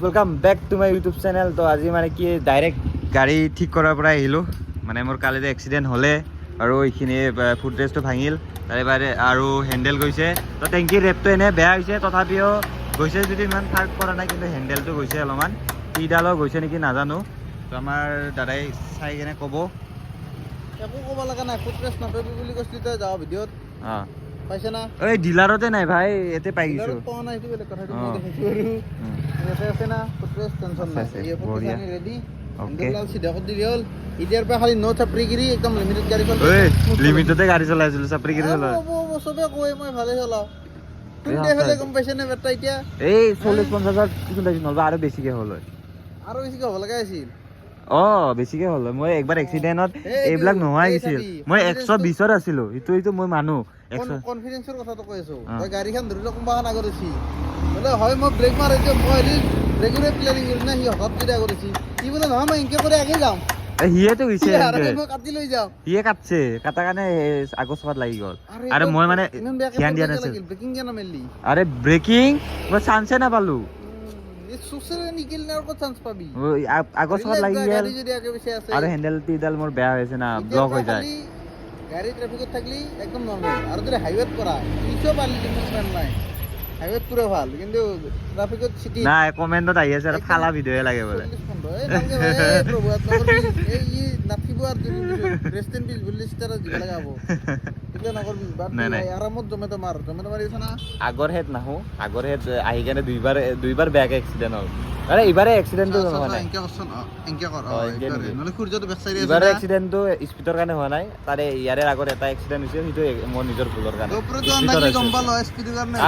Welcome back to my YouTube channel. তো আজি মানে কি ডাইৰেক্ট গাড়ী ঠিক কৰাৰ পৰা আহিলোঁ। মানে মোৰ কালি যে এক্সিডেণ্ট হ'লে আৰু এইখিনি ফুটৰেষ্টটো ভাঙিল, তাৰে বাৰে আৰু হেণ্ডেল গৈছে। তো টেংকিৰ ৰেপটো এনে বেয়া হৈছে, তথাপিও গৈছে যদি ইমান ফাৰ্ক পৰা নাই, কিন্তু হেণ্ডেলটো গৈছে অলপমান। কিডালো গৈছে নেকি নাজানো। তো আমাৰ দাদাই চাই কেনে ক'ব। একো ক'ব লগা নাই, ফুটৰেষ্ট নাপাবি বুলি কৈছিলি তই যাওঁ ভিডিঅ'ত। অঁ পাইছে না? এই ডিলাৰতে নাই ভাই, ইয়াতে পাই গৈছোঁ। পোৱা নাই, সেইটো বেলেগ কথা। মই দেখিছোঁ আৰু ইয়াতে আছে না ফুটৰেষ্ট, টেনশ্যন নাই। এই ফুটৰেষ্ট আনি ৰেডি, হেণ্ডেলডাল চিধা কৰি দিলে হ'ল। এতিয়াৰ পৰা খালি ন' চাপৰিগিৰি, একদম লিমিটেড গাড়ী চলাব। লিমিটতে গাড়ী চলাইছিলোঁ, চাপৰিগিৰি চলাই। চবে কয় মই ভালে চলাওঁ। কোনটা হ'লে গম পাইছে নে বেটা এতিয়া? এই 40-50 কিছু বেছি নহ'ব, আৰু বেছিকে হ'ল হয়। আৰু বেছিকে হ'ব লগা আছিল। বেছিকে হ'ল। মই একবাৰ এক্সিডেণ্টত এইবিলাক নোহোৱাই গৈছিল। মই 120ত আছিলোঁ, এইটো মই মানো। কনফিডেন্সৰ কথাটো কৈ আছোঁ। তই গাড়ীখন ধৰি লওক কোনোবা এখন আগত আছি, বোলে হয় মই ব্ৰেক মাৰিছোঁ, মই হেৰি ৰেগুলাৰ প্লেনিং কৰিছোঁ না, সি হঠাৎ যদি আগত আছি, সি বোলে নহয় মই এনেকৈ কৰি আগে যাম। সিয়েতো গৈছে, মই কাটি লৈ যাওঁ। সিয়ে কাটছে, কাটাৰ কাৰণে আগৰ চকাত লাগি গ'ল। আৰু মই মানে ধ্যান দিয়া নাছিলোঁ। ব্ৰেকিং কিয় নামাৰিলি? আৰে ব্ৰেকিং মই চান্সে নাপালোঁ। আগৰ চকাত লাগি গ'ল আৰু হেণ্ডেলটিডাল মোৰ বেয়া হৈছে না, ব্লক হৈ যায়। গাড়ী ট্ৰেফিকত থাকলি একদম নৰ্মেল, আৰু যদি হাইৱেত কৰা পিছও পাৰলি টেনশ্যন নাই। হাইৱেত পুৰা ভাল, কিন্তু ট্ৰাফিকত চিটি নাই। কমেণ্টত আহি আছে আৰু ফালা ভিডিঅ'য়ে লাগে বোলে। আগৰ হেড নাহো, আগৰ হেড আহি কেনে দুইবাৰ বেয়াকে এক্সিডেণ্ট হ'ল। আৰে এইবাৰে এক্সিডেণ্টটো হোৱা নাই, এইবাৰে এক্সিডেণ্টটো স্পীডৰ কাৰণে হোৱা নাই। তাৰে ইয়াৰে আগত এটা এক্সিডেণ্ট হৈছিল, সেইটো মোৰ নিজৰ ভুলৰ কাৰণে।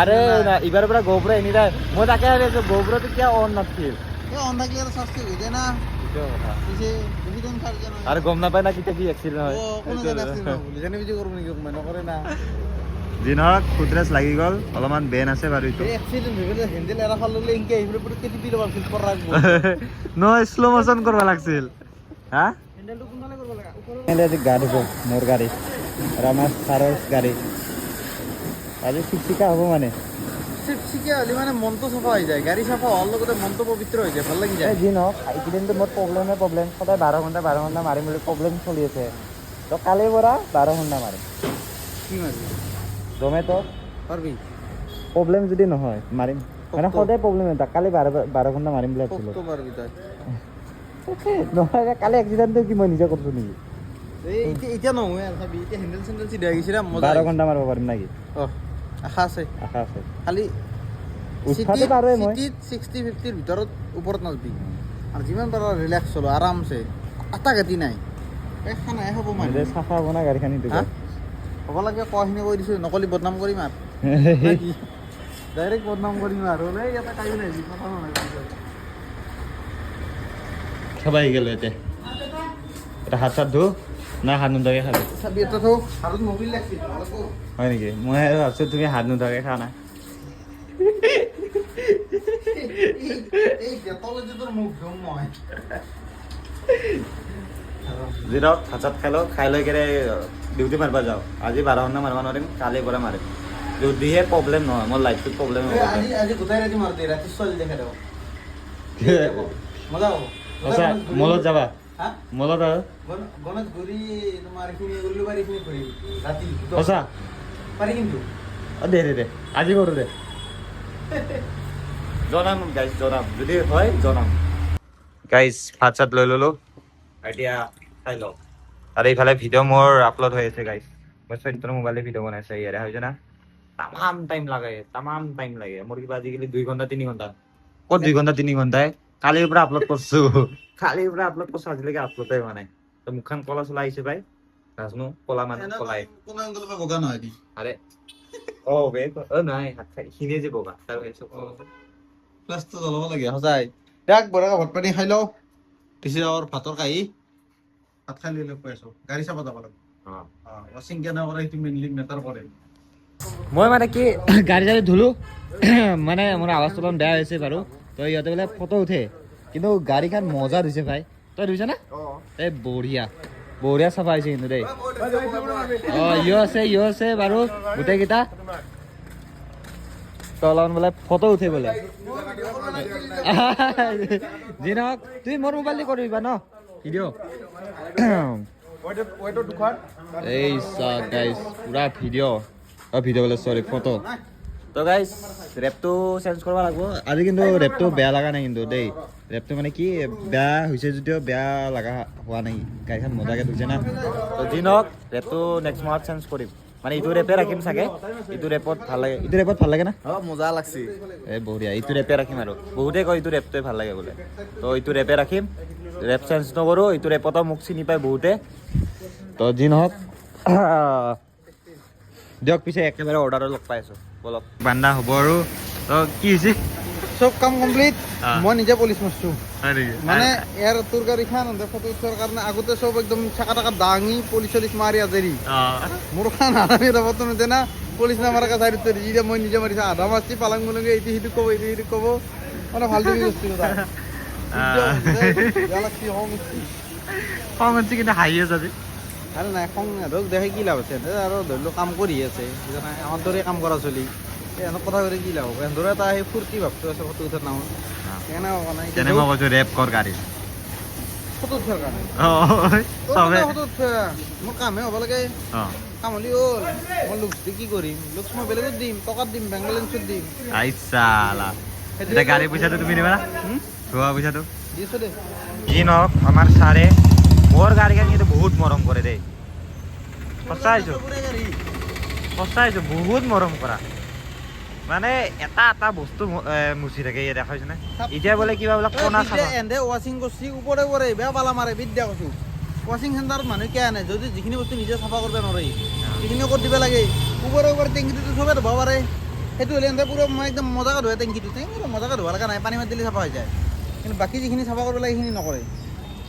আৰে এইবাৰৰ পৰা GoPro এনি টাইম, মই তাকে ভাবি আছোঁ GoProটো কিয় অন নাছিল। আৰু গম নাপায় না কেতিয়া কি এক্সিডেণ্ট হয়। যি নহওক ফুটৰেষ্ট লাগি গ'ল, অলপমান বেন আছে বাৰু। এইটো নহয়, শ্ল' মোচন কৰিব লাগিছিল। হা গা ধুব মোৰ গাড়ী আৰু আমাৰ ছাৰৰ গাড়ী আজি চিকচিকা হ'ব মানে। চিকচিকা হ'লে মানে মনটো চাফা হৈ যায়, গাড়ী চাফা হোৱাৰ লগতে মনটো পবিত্ৰ হৈ যায়, ভাল লাগি যায়। যি নহওক এইকেইদিনটো মোৰ প্ৰব্লেম সদায় 12 ঘণ্টা মাৰিম বুলি প্ৰব্লেম চলি আছে। তো কালিৰ পৰা 12 ঘণ্টা মাৰিম। কি মাৰিবি? জমেট' পাৰবি? প্ৰব্লেম যদি নহয় মাৰিম, মানে সদায় প্ৰব্লেম এটা। কালি 12 ঘণ্টা মাৰিম বুলি ভাবিছিলোঁ। পাৰবি তই? নহয়, কালি এক্সিডেণ্টটো কি মই নিজে কৰিছোঁ নেকি? এতিয়া নহয় আৰু চাবি, এতিয়া হেণ্ডেল চেণ্ডেল চিধা গৈছে না, 12 ঘণ্টা মাৰিব পাৰিম নেকি? আশা আছে। খালি উঠাটো পাৰোঁৱে মই। 60-50ৰ ভিতৰত ওপৰত নাযাবি, আৰু যিমান পাৰ ৰিলেক্স চলো আৰামছে, আটা গাতি নাই। খানাই খাব মানে চাফা হ'ব না গাড়ীখন, সেইটো হ'ব লাগে। কখিনি কৈ দিছোঁ, নকলি বদনাম কৰিম আৰু ডাইৰেক্ট বদনাম কৰিম আৰু ইয়াতে কাইও নাই কথা নহয়। খাব আহি গ'লো এতিয়া। এটা হাত চাত ধো না, হাত নোধোৱাকৈ খাবি? চাবি এটা থৌ, হাতত মোবিল লাগছিল। হয় নেকি? মই আৰু ভাবছোঁ তুমি হাত নোধোৱাকৈ খোৱা নাই। যি ধৰক ভাত চাত খাই লওঁ, খাই লৈ কেনে ডিউটি মাৰিব যাওঁ। আজি 12 ঘণ্টা মাৰিব নোৱাৰিম, কালিৰ পৰা মাৰিম। যদিহে প্ৰব্লেম নহয়, মোৰ লাইফটোত প্ৰব্লেম হ'ব। আজি গোটাই ৰাতি মাৰতে, ৰাতি ছোৱালী দেখাই দেব। মজা হ'ব। আচ্ছা, মলত যাবা? মলত আৰু গণেশগুৰি তোমাৰ এইখিনি উলুবাৰী খিনি ঘূৰি ৰাতি সঁচা পাৰি কিন্তু। দে আজি কৰোঁ দে। জনাম গাইজ, জনাম যদি হয় জনাম। গাইজ ভাত চাত লৈ ল'লোঁ, এতিয়া খাই লওঁ। আৰু এইফালে ভিডিঅ' মোৰ আপলোড হৈ আছে গাইজ। মই চৈত্যৰ মোবাইলে ভিডিঅ' বনাইছে, ইয়াৰে হৈছে না। তামাম টাইম লাগে মোৰ। কিবা আজিকালি 2 ঘণ্টা 3 ঘণ্টা, ক'ত 2 ঘণ্টা 3 ঘণ্টাই। কালিৰ পৰা আপলোড কৰিছোঁ, আজিলৈকে আপলোডে হোৱা নাই। তো মুখখন কলা চলা আহিছে পাই, নাজনো কলা মানে কলাই। বগা নহয় আৰে নাই, সিনে যে বগা তাৰ প্লাছটো জ্বলাব লাগে সঁচাই। দেখ বঢ়িয়াকৈ ভাত পানী খাই লওঁ, পিছে আৰু ভাতৰ কাঁহী ভাত খাই লৈ কৈ আছোঁ। গাড়ী চাব যাব লাগে। ৱাশ্বিং কেনে কৰে সেইটো মেইনলি মেটাৰ কৰে। মই মানে কি গাড়ী ধুলো, মানে মোৰ আৱাজটো অলপ বেয়া হৈছে বাৰু। তো ইহঁতে বোলে ফটো উঠে, কিন্তু গাড়ীখন মজা দিছে ভাই। তই ধুইছ না? এই বঢ়িয়া চাফা হৈছে কিন্তু দেই। ইয়ো আছে বাৰু গোটেইকেইটা। তো অলপমান বোলে ফটো উঠে বোলে যি নহওক তুমি মোৰ মোবাইল দি কৰিবা ন ভিডিঅ' এই চাওক গাইজ পুৰা ভিডিঅ' বোলে চৰি ফটো তো গাইজ ৰেপটো চেঞ্জ কৰিব লাগিব আজি কিন্তু ৰেপটো বেয়া লগা নাই কিন্তু দেই ৰেপটো মানে কি বেয়া হৈছে যদিও বেয়া লগা হোৱা নাই গাড়ীখন মজাকৈ ধুইছে না তো যি নহওক ৰেপটো নেক্সট মাহত চেঞ্জ কৰিম মানে ইটো ৰেপে ৰাখিম চাগে ইটো ৰেপত ভাল লাগে না মজা লাগছি এই বঢ়িয়া ইটো ৰেপে ৰাখিম আৰু বহুতে কয় ইটো ৰেপটোৱে ভাল লাগে বোলে তো ইটো ৰেপে ৰাখিম ৰেপ চেঞ্জ নকৰোঁ ইটো ৰেপতো মোক চিনি পায় বহুতে তো যি নহওক দিয়ক পিছে একেবাৰে অৰ্ডাৰত লগ পাই আছোঁ বলক বান্দা হ'ব আৰু তো কি হৈছে চব কাম কমপ্লিট মই নিজে পুলিচ মাৰছো হয় নেকি মানে ইয়াৰ তোৰ গাড়ীখন ফটো উঠোৱাৰ কাৰণে আগতে চব একদম চাকা টাকা দাঙি পুলিচ চলিচ মাৰি আজৰি মোৰ খান আৰামি ৰবতো নুঠে না পুলিচ নামাৰাকে চাইড উঠি যেতিয়া মই নিজে মাৰিছো আধা মাছটি পালাং মুলংগে ইটো সিটো ক'ব মানে ভাল লাগি গৈছিল খং উঠছি কিন্তু হাঁহি আছে আজি আৰু নাই খং ধৰক দেখে কি লাভ আছে আৰু ধৰি লওক কাম কৰি আছে আমাৰ দৰে কাম কৰা চলি এনে কথা কৰি কি লাভ হ'ব এনে এটা সেই ফূৰ্তি ভাবটো আছে ফটো উঠাৰ নামত সেইকাৰণে যেনে মই কৈছোঁ ৰেপ কৰ গাড়ী ফটো উঠাৰ কাৰণে চবে ফটো উঠা মোৰ কামহে হ'ব লাগে কাম হ'লে হ'ল মই লুকছটো কি কৰিম লুকছ মই বেলেগত দিম টকাত দিম বেংক বেলেঞ্চত দিম আইচালা এতিয়া গাড়ী পইচাটো তুমি দিবা না ধোৱা পইচাটো দিছোঁ দে যি নহওক আমাৰ ছাৰে মোৰ গাড়ীখন কিন্তু বহুত মৰম কৰে দেই সঁচাইছোঁ বহুত মৰম কৰা মানে এটা এটা বস্তু মুচি থাকে ইয়াত দেখাইছে না এতিয়া বোলে কিবা বোলে কোনা খাব এনে ৱাশ্বিং কৰিছি ওপৰে বেয়া পালা মাৰে বিদ্যা কৈছোঁ ৱাশ্বিং চেণ্টাৰত মানুহ কিয় আনে যদি যিখিনি বস্তু নিজে চাফা কৰিব নোৱাৰে সেইখিনি কৰি দিব লাগে ওপৰে টেংকিটো চবে ধুব পাৰে সেইটো হ'লে এনে পুৰা মই একদম মজাকৈ ধুৱে টেংকিটো মজাকৈ ধুব লগা নাই পানী মাৰি দিলে চাফা হৈ যায় কিন্তু বাকী যিখিনি চাফা কৰিব লাগে সেইখিনি নকৰে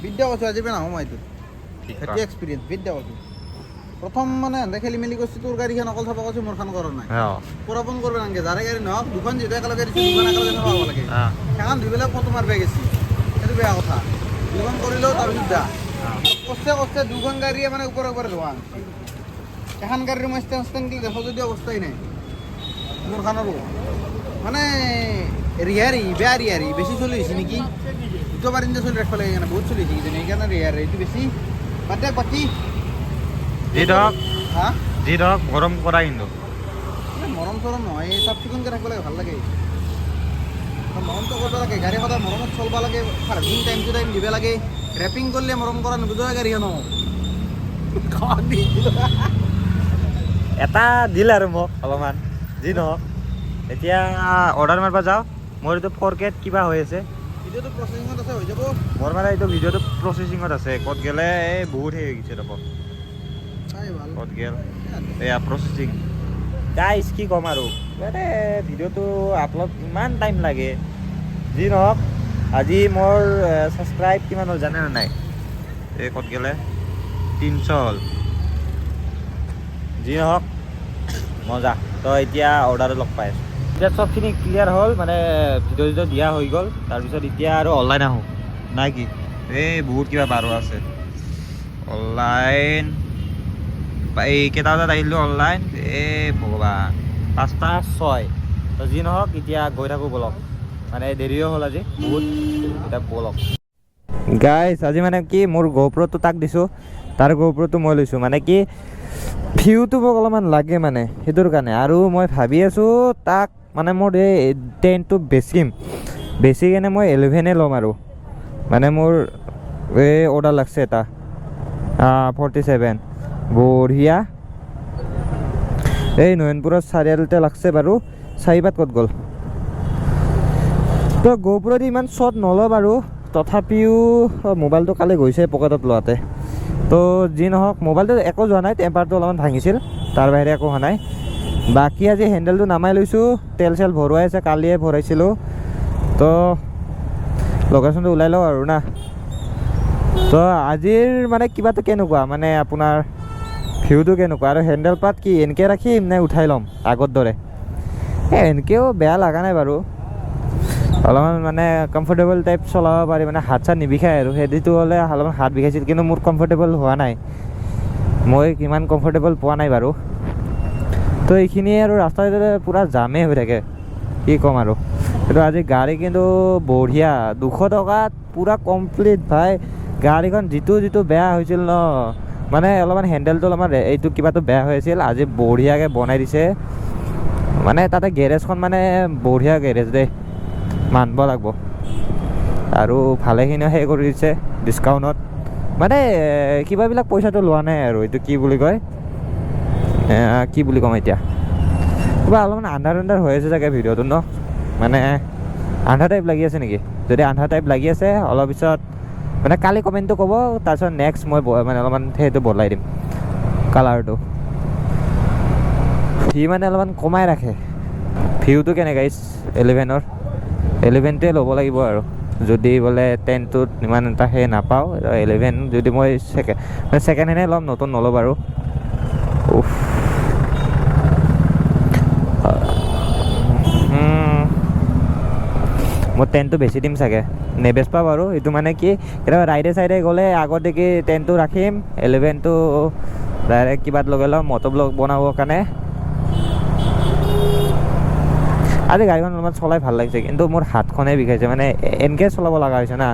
বিদ্যা কৈছোঁ আজিৰ পৰা নাহোঁ মই এইটোত সেইটো এক্সপিৰিয়েঞ্চ বিদ্যা কৈছোঁ প্ৰথম মানে এনে খেলি মেলি কৰিছোঁ তোৰ গাড়ীখন অকল চাফা কৰিছোঁ মোৰখন কৰা নাই পৰাপণ কৰিব নালাগে যাৰে গাড়ী নহওক দুখন যিহেতু একেলগে দিছোঁ দুখন একেলগে চাফা হ'ব লাগে সেইখন ধুই পেলাই ফটো মাৰিব গেছি সেইটো বেয়া কথা দুখন কৰিলেও তাৰপিছত বেয়া কষ্টে দুখন গাড়ীয়ে মানে ওপৰে ধোৱা এখন গাড়ীৰ মই ষ্টেণ্ড দেখো যদি অৱস্থাই নাই মোৰখনৰো মানে বেয়া ৰিয়াৰী বেছি চলি হৈছে নেকি দুটা পাৰিন্দে চলি ৰাখিব লাগে সেইকাৰণে বহুত চলি হৈছে কিজানি সেইকাৰণে ৰিয়াৰী এইটো বেছি বাদ বাকী যি ধৰক গৰম কৰা কিন্তু মৰম চৰম নহয় চাফ চিকুণকৈ থাকিব লাগে ভাল লাগে মৰমটো কৰিব লাগে গাড়ী সদায় মৰমত চলিব লাগে চাৰ্ভিং টাইম টু টাইম দিব লাগে ৰেপিং কৰিলে মৰম কৰা নুবুজোৱা গাড়ীখনো এটা দিল আৰু মোক অলপমান যি নহওক এতিয়া অৰ্ডাৰ মাৰিব যাওঁ মোৰ এইটো 4K কিবা হৈ আছে ভিডিঅ'টো প্ৰচেছিঙত আছে হৈ যাব মোৰ মানে এইটো ভিডিঅ'টো প্ৰচেছিঙত আছে ক'ত গ'লে এই বহুত হেৰি হৈ গৈছে ৰ'ব ক'ত গ'ল এয়া প্ৰচেছিং গাইজ কি ক'ম আৰু মানে ভিডিঅ'টো আপলোড ইমান টাইম লাগে যি নহওক আজি মোৰ ছাবস্ক্ৰাইব কিমান হ'ল জানে নে নাই এই ক'ত গ'লে 300 হ'ল যি নহওক মজা তো এতিয়া অৰ্ডাৰত লগ পাই আছোঁ এতিয়া চবখিনি ক্লিয়াৰ হ'ল মানে ভিডিঅ' দিয়া হৈ গ'ল তাৰপিছত এতিয়া আৰু অনলাইন আহোঁ নাই কি এই বহুত কিবা বাৰো আছে অনলাইন এই কেইটা বজাত আহিলোঁ অনলাইন ভগৱান 5:06 তো যি নহওক এতিয়া গৈ থাকোঁ বলক মানে দেৰিও হ'ল আজি বহুত এতিয়া বলক গাইজ আজি মানে কি মোৰ GoProটো তাক দিছোঁ তাৰ GoProটো মই লৈছোঁ মানে কি ভিউটো মোক অলপমান লাগে মানে সেইটোৰ কাৰণে আৰু মই ভাবি আছোঁ তাক মানে মোৰ এই 10টো বেছি কেনে মই 11 ল'ম আৰু মানে মোৰ এই অৰ্ডাৰ লাগছে এটা 47 বঢ়িয়া এই নয়নপুৰৰ চাৰিআলিতে লাগছে বাৰু চাৰিবাত ক'ত গ'ল তো GoPro দি ইমান শ্বট নলওঁ বাৰু তথাপিও মোবাইলটো কালি গৈছে পকেটত লোৱাতে তো যি নহওক মোবাইলটো একো যোৱা নাই টেম্পাৰটো অলপমান ভাঙিছিল তাৰ বাহিৰে একো হোৱা নাই বাকী আজি হেণ্ডেলটো নামাই লৈছোঁ তেল চেল ভৰোৱাই আছে কালিয়ে ভৰাইছিলোঁ তো লোকেশ্যনটো ওলাই লওঁ আৰু না তো আজিৰ মানে কিবাটো কেনেকুৱা মানে আপোনাৰ ভিউটো কেনেকুৱা আৰু হেণ্ডেল পাত কি এনেকৈ ৰাখিম নে উঠাই ল'ম আগৰ দৰে এনেকৈও বেয়া লগা নাই বাৰু অলপমান মানে কমফৰ্টেবল টাইপ চলাব পাৰি মানে হাত চাত নিবিষায় আৰু হেডিটো হ'লে অলপমান হাত বিষাইছিল কিন্তু মোৰ কমফৰ্টেবল হোৱা নাই মই কিমান কমফৰ্টেবল পোৱা নাই বাৰু তো এইখিনিয়ে আৰু ৰাস্তাতে পূৰা জামেই হৈ থাকে কি ক'ম আৰু কিন্তু আজি গাড়ী কিন্তু বঢ়িয়া 200 টকাত পূৰা কমপ্লিট ভাই গাড়ীখন যিটো বেয়া হৈছিল ন মানে অলপমান হেণ্ডেলটো অলপমান এইটো কিবাটো বেয়া হৈ আছিল আজি বঢ়িয়াকৈ বনাই দিছে মানে তাতে গেৰেজখন মানে বঢ়িয়া গেৰেজ দেই মানিব লাগিব আৰু ভালেখিনি সেই কৰি দিছে ডিছকাউণ্টত মানে কিবাবিলাক পইচাটো লোৱা নাই আৰু এইটো কি বুলি কয় কি বুলি ক'ম এতিয়া কিবা অলপমান আন্ধাৰ হৈ আছে চাগে ভিডিঅ'টো ন মানে আন্ধাৰ টাইপ লাগি আছে নেকি যদি আন্ধাৰ টাইপ লাগি আছে অলপ পিছত মানে কালি কমেণ্টটো ক'ব তাৰপিছত নেক্সট মই মানে অলপমান সেইটো বদলাই দিম কালাৰটো সি মানে অলপমান কমাই ৰাখে ভিউটো কেনেকৈ 11ৰ 11টোৱে ল'ব লাগিব আৰু যদি বোলে 10টোত ইমান এটা সেই নাপাওঁ 11 যদি মই ছেকেণ্ড হেণ্ডে ল'ম নতুন নল'ব আৰু মই 10টো বেছি দিম চাগে নেবেচপা বাৰু এইটো মানে কি কেতিয়াবা ৰাইডে চাইডে গ'লে আগত দেখি 10টো ৰাখিম 11টো ডাইৰেক্ট কিবাত লগাই ল'ম মট'ব্লগ বনাবৰ কাৰণে আজি গাড়ীখন অলপমান চলাই ভাল লাগিছে কিন্তু মোৰ হাতখনে বিষাইছে মানে এনকে চলাব লগা হৈছে না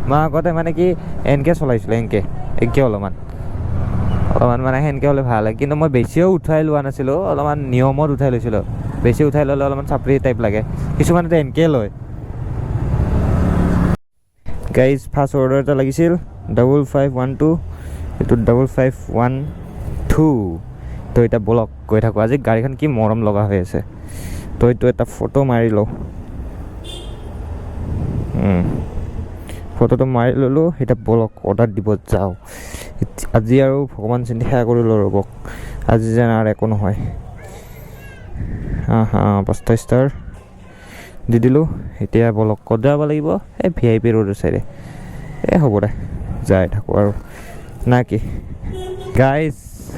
মই আগতে মানে কি এনকে চলাইছিলোঁ এনকে অলপমান মানে সেনেকৈ হ'লে ভাল হয় কিন্তু মই বেছিও উঠাই লোৱা নাছিলোঁ অলপমান নিয়মত উঠাই লৈছিলোঁ বেছি উঠাই ল'লে অলপমান চাপৰি টাইপ লাগে কিছুমানেতো এনকে লয় গাইজ ফাৰ্ষ্ট অৰ্ডাৰ এটা লাগিছিল 5512 এইটো 5512 তো এতিয়া বলক গৈ থাকোঁ আজি গাড়ীখন কি মৰম লগা হৈ আছে তো এইটো এটা ফটো মাৰি লওঁ ফটোটো মাৰি ল'লোঁ এতিয়া বলক অৰ্ডাৰ দিব যাওঁ আজি আৰু ভগৱান চিন্তি সেৱা কৰিলোঁ ৰ'বক আজি যেন আৰু একো নহয় 5 ষ্টাৰ দি দিলোঁ এতিয়া বলক ক'ত যাব লাগিব এই VIP ৰোডৰ চাইডে হ'ব দে যাই থাকোঁ আৰু না কি গাইজ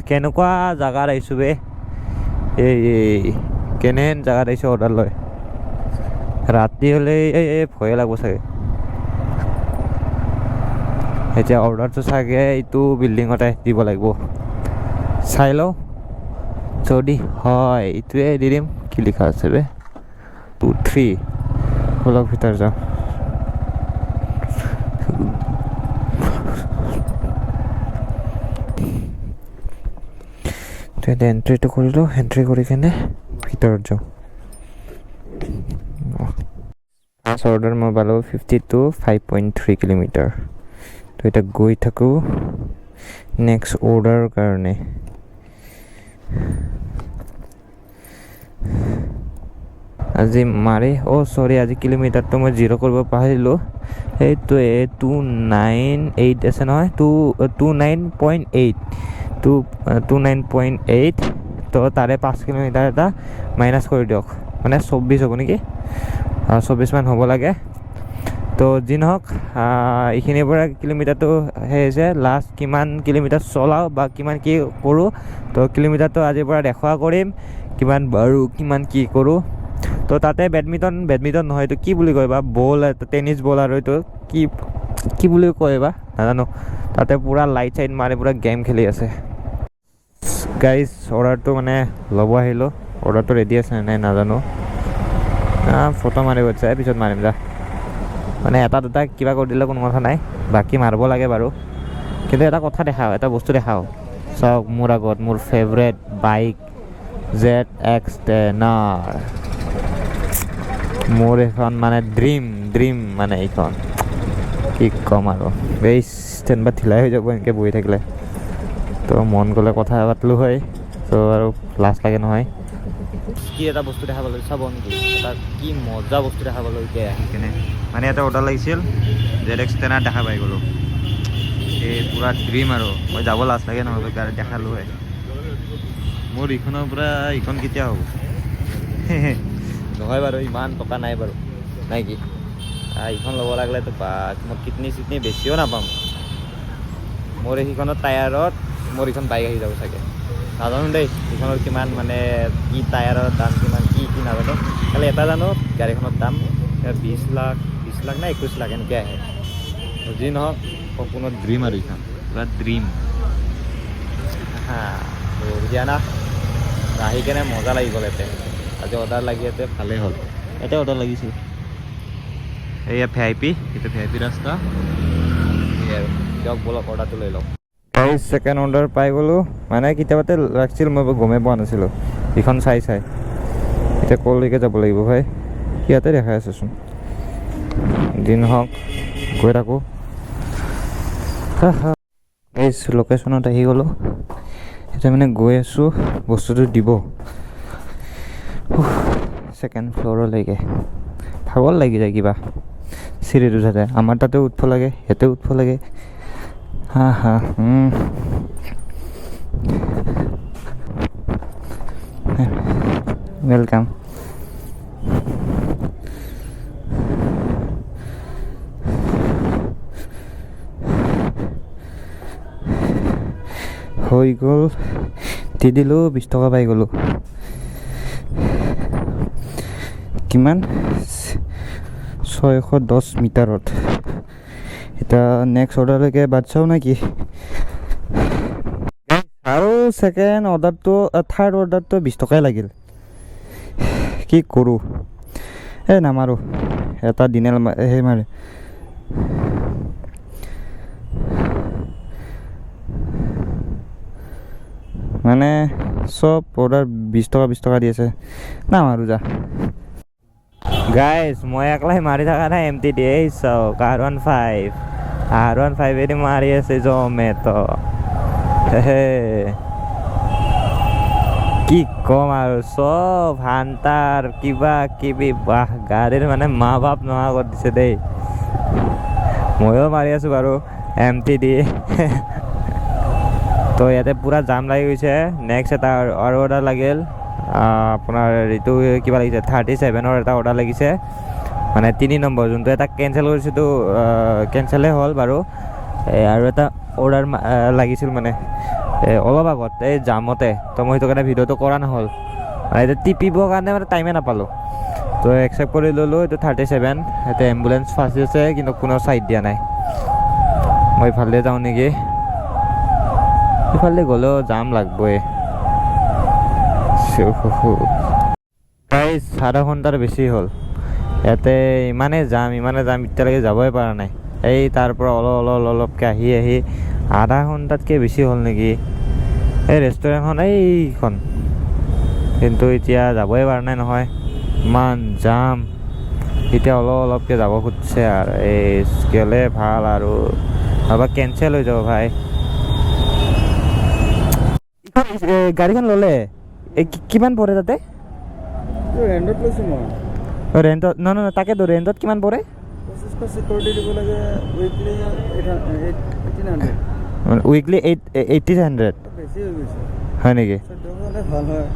কেনেকুৱা জেগাত আহিছোঁ বে এই কেনেহেন জেগাত আহিছোঁ অৰ্ডাৰ লৈ ৰাতি হ'লে ভয়ে লাগিব চাগে এতিয়া অৰ্ডাৰটো চাগে এইটো বিল্ডিঙতে দিব লাগিব চাই লওঁ যদি হয় এইটোৱে দি দিম কি লিখা আছে বে 2-3 বলক ভিতৰ যাওঁ এণ্ট্ৰিটো কৰিলোঁ এণ্ট্ৰি কৰি কিনে ভিতৰত যাওঁ ফাৰ্ষ্ট অৰ্ডাৰ মই পালোঁ 5.3 কিলোমিটাৰ তো এতিয়া গৈ থাকোঁ নেক্সট অৰ্ডাৰৰ কাৰণে আজি মাৰি চৰি আজি কিলোমিটাৰটো মই 0 কৰিব পাহৰিলোঁ সেইটোৱে 298 আছে নহয় 29.8 তো তাৰে 5 কিলোমিটাৰ এটা মাইনাছ কৰি দিয়ক মানে 24 হ'ব নেকি 24 মান হ'ব লাগে তো যি নহওক এইখিনিৰ পৰা কিলোমিটাৰটো সেই হৈছে লাষ্ট কিমান কিলোমিটাৰ চলাওঁ বা কিমান কি কৰোঁ তো কিলোমিটাৰটো আজিৰ পৰা দেখুওৱা কৰিম কিমান বাৰু কিমান কি কৰোঁ তো তাতে বেডমিণ্টন নহয় এইটো কি বুলি কয় বা বল টেনিছ বল আৰু এইটো কি বুলি কয় বা নাজানো তাতে পূৰা লাইট চাইট মাৰি পূৰা গেম খেলি আছে গাইজ অৰ্ডাৰটো মানে ল'ব আহিলোঁ অৰ্ডাৰটো ৰেডি আছে নাই নাজানো ফটো মাৰিব চাই পিছত মাৰিম যা মানে এটা দুটা কিবা কৰি দিলে কোনো কথা নাই বাকী মাৰিব লাগে বাৰু কিন্তু এটা কথা দেখাওঁ এটা বস্তু দেখাওঁ চাওক মোৰ আগত মোৰ ফেভৰেট বাইক ZX10 মোৰ এইখন মানে ড্ৰিম মানে এইখন কি ক'ম আৰু এই ষ্টেণ্ড বা ঢিলাই হৈ যাব এনেকৈ বহি থাকিলে তো মন গ'লে কথা পাতিলোঁ হয় তো আৰু লাজ লাগে নহয় কি এটা বস্তু দেখা পালোঁ চাব নেকি এটা কি মজা বস্তু দেখা পালোঁ এতিয়া আহি কিনে মানে এটা অৰ্ডাৰ লাগিছিল ZX10 দেখা পাই গ'লোঁ এই পূৰা ড্ৰিম আৰু মই যাব লাজ লাগে নহ'লে গাড়ী দেখালোঁ হয় মোৰ ইখনৰ পৰা ইখন কেতিয়া হ'ব নহয় বাৰু ইমান টকা নাই বাৰু নাই কি ইখন ল'ব লাগিলেতো মই কিডনী চিডনী বেছিও নাপাম মোৰ এইখনৰ টায়াৰত মোৰ এইখন বাইক আহি যাব চাগে নাজানো দেই এইখনৰ কিমান মানে কি টায়াৰৰ দাম কিমান কি নাজানো খালি এটা জানো গাড়ীখনৰ দাম 20 লাখ না 21 লাখ এনেকৈ আহে যি নহওক সম্পূৰ্ণ ড্ৰিম আৰু এইখন পূৰা ড্ৰিম বঢ়িয়া না আহি কেনে মজা লাগি গ'ল ইয়াতে আজি অৰ্ডাৰ লাগি ইয়াতে ভালেই হ'ল ইয়াতে অৰ্ডাৰ লাগিছিল এয়া VIP এইটো VIP ৰাস্তা এই আৰু দিয়ক বলক অৰ্ডাৰটো লৈ লওক গাইজ ছেকেণ্ড অৰ্ডাৰ পাই গ'লোঁ মানে কেতিয়াবাতে লাগিছিল মই গমেই পোৱা নাছিলোঁ এইখন চাই এতিয়া কলৈকে যাব লাগিব ভাই ইয়াতে দেখাই আছেচোন দিন হওক গৈ থাকোঁ গাইজ লোকেশ্যনত আহি গ'লোঁ এতিয়া মানে গৈ আছোঁ বস্তুটো দিব ছেকেণ্ড ফ্ল'ৰলৈকে ভাগৰ লাগি যায় কিবা চিৰিটো তাতে আমাৰ তাতে উঠিব লাগে ইয়াতে উঠিব লাগে ৱেলকাম হৈ গ'ল দি দিলোঁ 20 টকা পাই গ'লোঁ কিমান 610 মিটাৰত এতিয়া নেক্সট অৰ্ডাৰলৈকে বাদ চাওঁ নেকি আৰু ছেকেণ্ড অৰ্ডাৰটো থাৰ্ড অৰ্ডাৰটো 20 টকাই লাগিল কি কৰোঁ নামাৰোঁ এটা দিনে সেই মাৰে মানে চব অৰ্ডাৰ 20 টকা দি আছে নামাৰোঁ যা গাইজ মই একলাই মাৰি থকা নাই এমটি দিয়ে চাওক R15 এদি মাৰি আছে জমেটো কি ক'ম আৰু চব হান্তাৰ কিবা কিবি বাহ গাড়ীৰ মানে মা বাপ নোহোৱা কৰি দিছে দেই ময়ো মাৰি আছোঁ বাৰু এমটি দি তো ইয়াতে পূৰা জাম লাগি গৈছে নেক্সট এটা আৰু অৰ্ডাৰ লাগিল আপোনাৰ এইটো কিবা লাগিছে 37ৰ এটা অৰ্ডাৰ লাগিছে মানে 3 নম্বৰ যোনটো এটা কেঞ্চেল কৰিছোঁতো কেঞ্চেলেই হ'ল বাৰু আৰু এটা অৰ্ডাৰ লাগিছিল মানে অলপ আগত এই জামতে তো মই সেইটো কাৰণে ভিডিঅ'টো কৰা নহ'ল মানে এতিয়া টিপিবৰ কাৰণে মানে টাইমে নাপালোঁ তো একচেপ্ট কৰি ল'লোঁ এইটো 37 এতিয়া এম্বুলেঞ্চ ফাঁচি আছে কিন্তু কোনো ছাইড দিয়া নাই মই ইফালে যাওঁ নেকি ইফালে গ'লেও জাম লাগবই প্ৰায় আধা ঘণ্টাৰ বেছি হ'ল ইয়াতে ইমানেই যাম এতিয়ালৈকে যাবই পৰা নাই এই তাৰ পৰা অলপকৈ আহি আধা ঘণ্টাতকৈ বেছি হ'ল নেকি এই ৰেষ্টুৰেণ্টখন এইখন কিন্তু এতিয়া যাবই পৰা নাই নহয় ইমান যাম এতিয়া অলপকৈ যাব খুজিছে আৰু এই গ'লে ভাল আৰু নহ'বা কেঞ্চেল হৈ যাব ভাই গাড়ীখন ল'লে কিমান পৰে তাতে ৰেণ্টত লৈছোঁ মই ৰেণ্টত নহয় তাকেতো ৰেণ্টত কিমান পৰে 25 চিকিউৰিটি দিব লাগে উইকলি 1800 উইকলি 1800 বেছি হৈ গৈছে হয় নেকি ভাল হয়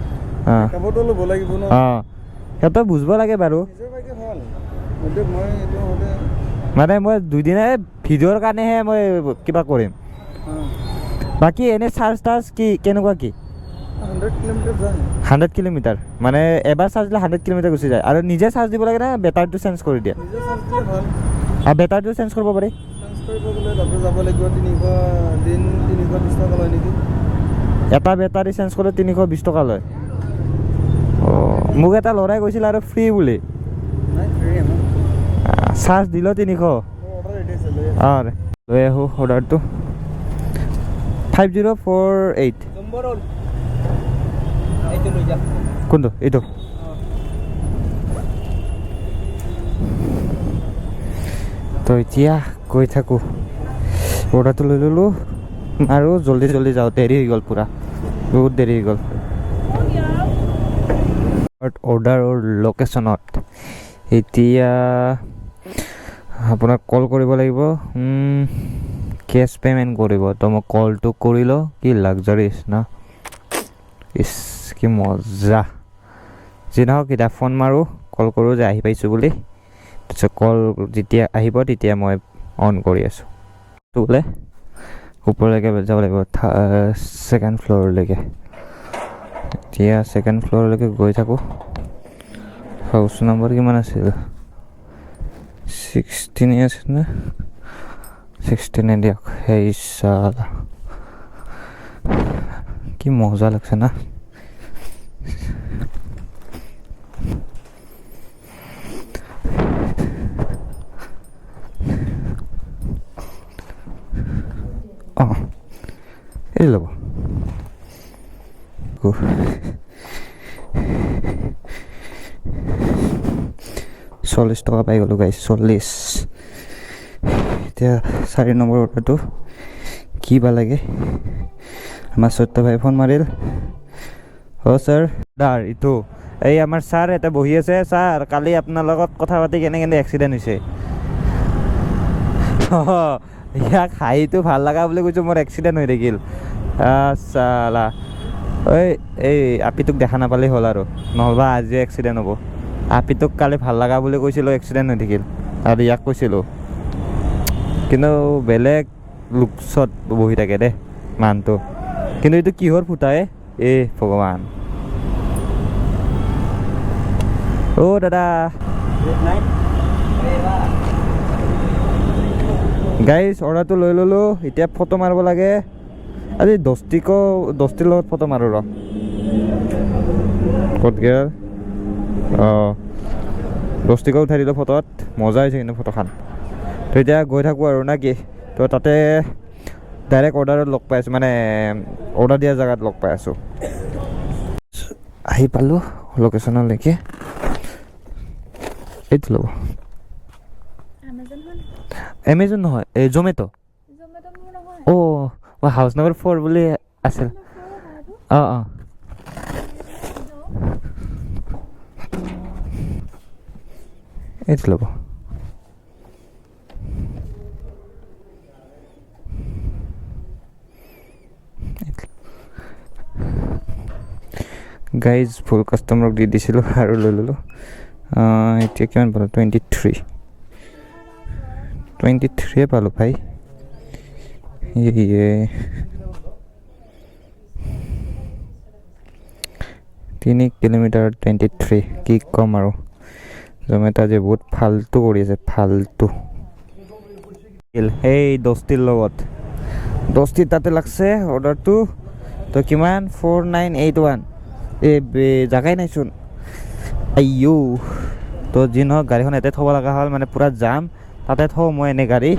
কাপোৰটো ল'ব লাগিব ন সিহঁতে বুজিব লাগে বাৰু নিজৰ বাইকে ভাল মই এইটো মানে মই দুদিনে ভিডিঅ'ৰ কাৰণেহে মই কিবা কৰিম বাকী এনে চাৰ্জ কি কেনেকুৱা কি 100 কিলোমিটাৰ মানে এবাৰ চাৰ্জ দিলে 100 কিলোমিটাৰ গুচি যায় আৰু নিজে চাৰ্জ দিব লাগে না বেটাৰীটো চেঞ্জ কৰি দিয়ে আৰু বেটাৰীটো চেঞ্জ কৰিব পাৰি এটা বেটাৰী চেঞ্জ কৰিলে 320 টকা লয় মোক এটা ল'ৰাই কৈছিল আৰু ফ্ৰী বুলি চাৰ্জ দিলেও 300 লৈ আহোঁ অৰ্ডাৰটো 5048 কোনটো এইটো তো এতিয়া গৈ থাকোঁ অৰ্ডাৰটো লৈ ল'লোঁ আৰু জল্দি যাওঁ দেৰি হৈ গ'ল পূৰা বহুত দেৰি হৈ গ'ল অৰ্ডাৰৰ লোকেশ্যনত এতিয়া আপোনাক কল কৰিব লাগিব কেছ পে'মেণ্ট কৰিব তো মই কলটো কৰি লওঁ কি লাক্সাৰিছ না কি মজা যি নহওক এতিয়া ফোন মাৰোঁ কল কৰোঁ যে আহি পাইছোঁ বুলি তাৰপিছত কল যেতিয়া আহিব তেতিয়া মই অন কৰি আছোঁ তো বোলে ওপৰলৈকে যাব লাগিব ছেকেণ্ড ফ্ল'ৰলৈকে এতিয়া ছেকেণ্ড ফ্ল'ৰলৈকে গৈ থাকোঁ হাউচ নম্বৰ কিমান আছিল 16 আছিল নে 16 দিয়ক সেই চালা কি মজা লাগছে না ল'ব 40 টকা পাই গ'লোঁ গাইছ 40 এতিয়া 4 নম্বৰ অৰ্ডাৰটো কি বা লাগে আমাৰ সত্য ভাই ফোন মাৰিল ছাৰ দাৰ ইটো এই আমাৰ ছাৰ এটা বহি আছে ছাৰ কালি আপোনাৰ লগত কথা পাতি কেনে এক্সিডেণ্ট হৈছে ইয়াক হাঁহিটো ভাল লগা বুলি কৈছোঁ মোৰ এক্সিডেণ্ট হৈ থাকিল চালা এই আপিটোক দেখা নাপালেই হ'ল আৰু নহ'বা আজি এক্সিডেণ্ট হ'ব আপিটোক কালি ভাল লগা বুলি কৈছিলোঁ এক্সিডেণ্ট হৈ থাকিল আৰু ইয়াক কৈছিলোঁ কিন্তু বেলেগ লুকছত বহি থাকে দে মানুহটো কিন্তু এইটো কিহৰ ফুটাই ভগৱান দাদা গাইজ অৰ্ডাৰটো লৈ ল'লোঁ এতিয়া ফটো মাৰিব লাগে আজি দস্তিৰ লগত ফটো মাৰোঁ ৰ ক'ত গেল দস্তিকো উঠাই দিলোঁ ফটোত মজা হৈছে কিন্তু ফটোখন তো এতিয়া গৈ থাকোঁ আৰু না কি তো তাতে ডাইৰেক্ট অৰ্ডাৰত লগ পাই আছোঁ মানে অৰ্ডাৰ দিয়া জেগাত লগ পাই আছোঁ আহি পালোঁ লোকেশ্যনলৈকে এইটো ল'ব এমেজন নহয় এই জমেট' হাউচ নম্বৰ 4 বুলি আছিল এইটো ল'ব গাইজ ফুল কাষ্টমাৰক দি দিছিলোঁ আৰু লৈ ল'লোঁ এতিয়া কিমান পালোঁ 23 পালোঁ ভাই 3 কিলোমিটাৰ 23 কি ক'ম আৰু জমেট' আজি বহুত ফাল্টু কৰি আছে ফাল্টু সেই দস্তিৰ লগত দস্তিৰ তাতে লাগছে অৰ্ডাৰটো তো কিমান 4981 জাগাই নাইচোন আইও তো যি নহওক গাড়ীখন ইয়াতে থ'ব লগা হ'ল মানে পূৰা জাম তাতে থওঁ মই এনে গাড়ী